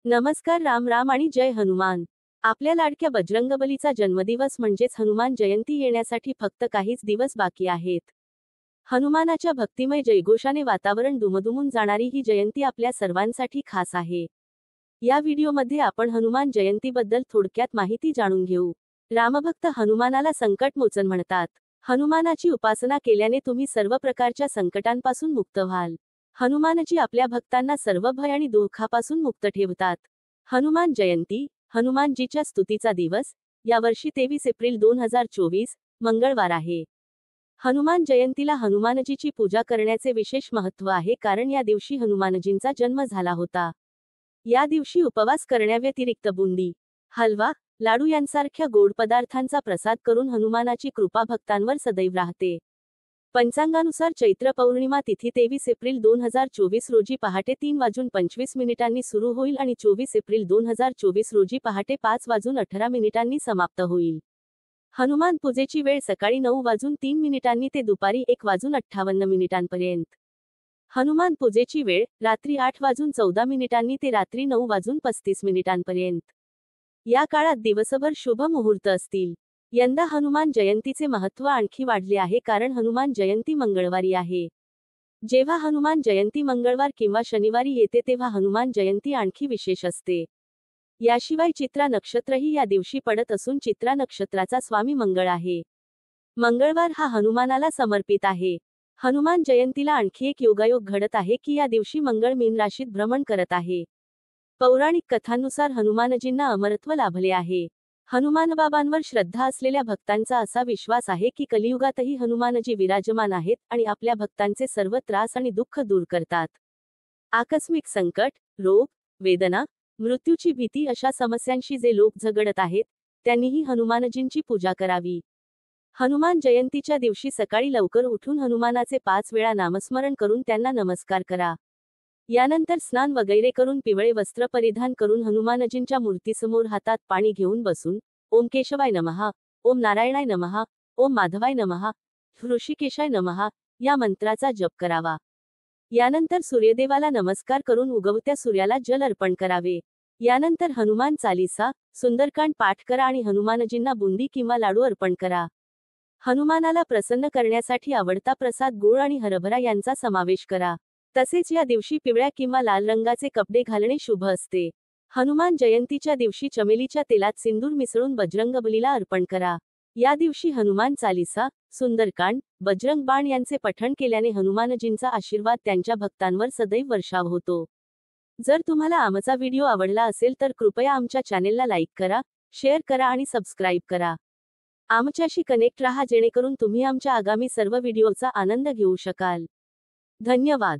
नमस्कार, राम राम आणि जय हनुमान. आपल्या लाडक्या बजरंगबलीचा जन्मदिवस म्हणजेच हनुमान जयंती येण्यासाठी फक्त काहीच दिवस बाकी आहेत. हनुमानाच्या भक्तिमय जयघोषाने वातावरण दुमदुमून जाणारी ही जयंती आपल्या सर्वांसाठी खास आहे. या व्हिडिओमध्ये आपण हनुमान जयंतीबद्दल थोडक्यात माहिती जाणून घेऊ. रामभक्त हनुमानाला संकटमोचन म्हणतात. हनुमानाची उपासना केल्याने तुम्ही सर्व प्रकारच्या संकटांपासून मुक्त व्हाल. हनुमानजी आपल्या भक्तांना सर्व भय आणि दुःखापासून मुक्त ठेवतात. हनुमान जयंती, हनुमानजीच्या स्तुतीचा दिवस, यावर्षी 23 एप्रिल 2024, मंगळवार आहे. हनुमान जयंतीला हनुमानजीची पूजा करण्याचे विशेष महत्त्व आहे कारण या दिवशी हनुमानजींचा जन्म झाला होता. या दिवशी उपवास करण्याव्यतिरिक्त बुंदी, हलवा, लाडू यांसारख्या गोड पदार्थांचा प्रसाद करून हनुमानाची कृपा भक्तांवर सदैव राहते. पंचांगानुसार चैत्र पौर्णिमा तिथी 23 एप्रिल 2024 रोजी पहाटे 3:25 सुरू होईल आणि 24 एप्रिल 2024 रोजी पहाटे 5:18 समाप्त होईल. हनुमान पूजेची वेळ सकाळी 9:03 ते दुपारी 1:58 हनुमान पूजेची वेळ रात्री 8:14 ते रात्री 9:35 या काळात दिवसभर शुभ मुहूर्त असतील. यंदा हनुमान जयंतीचे महत्त्व आणखी वाढले आहे कारण हनुमान जयंती मंगळवारी आहे. जेव्हा हनुमान जयंती मंगळवार किंवा शनिवारी येते तेव्हा हनुमान जयंती आणखी विशेष असते. याशिवाय चित्रा नक्षत्रही या दिवशी पडत असून चित्रा नक्षत्राचा स्वामी मंगळ आहे. मंगळवार हा हनुमानाला समर्पित आहे. हनुमान जयंतीला आणखी एक योगायोग घडत आहे की या दिवशी मंगळ मीन राशीत भ्रमण करत आहे. पौराणिक कथांनुसार हनुमानजींना अमरत्व लाभले आहे. हनुमानबाबांवर श्रद्धा असलेल्या भक्तांचा असा विश्वास आहे की कलियुगातही हनुमानजी विराजमान आहेत आणि आपल्या भक्तांचे सर्व त्रास आणि दुःख दूर करतात. आकस्मिक संकट, रोग, वेदना, मृत्यूची भीती अशा समस्यांशी जे लोक झगडत आहेत, त्यांनीही हनुमानजींची पूजा करावी. हनुमान जयंतीच्या दिवशी सकाळी लवकर उठून हनुमानाचे 5 वेळा नामस्मरण करून त्यांना नमस्कार करा. यानंतर स्नान वगैरे करून पिवळे वस्त्र परिधान करून हनुमानजींच्या मूर्तीसमोर हातात पाणी घेऊन बसून ओम केशवाय नमः, ओम नारायणाय नमः, ओम माधवाय नमः, ऋषिकेशाय नमः या मंत्राचा जप करावा. यानंतर सूर्यदेवाला नमस्कार करून उगवत्या सूर्याला जल अर्पण करावे. यानंतर हनुमान चालीसा, सुंदरकांड पाठ करा आणि हनुमानजींना बुंदी किंवा लाडू अर्पण करा. हनुमानाला प्रसन्न करण्यासाठी आवडता प्रसाद गूळ आणि हरभरा यांचा समावेश करा. तसेच या दिवशी पिवळ्या किंवा लाल रंगाचे कपडे घालणे शुभ असते. हनुमान जयंतीच्या दिवशी चमेलीच्या तेलात सिंदूर मिसळून बजरंगबलीला अर्पण करा. या दिवशी हनुमान चालीसा, सुंदरकांड, बजरंग बाण यांचे पठण केल्याने हनुमानजींचा आशीर्वाद त्यांच्या भक्तांवर सदैव वर्षाव होतो. जर तुम्हाला आमचा व्हिडिओ आवडला असेल तर कृपया आमच्या चॅनेलला लाईक करा, शेअर करा आणि सबस्क्राईब करा. आमच्याशी कनेक्ट राहा जेणेकरून तुम्ही आमच्या आगामी सर्व व्हिडिओचा आनंद घेऊ शकाल. धन्यवाद.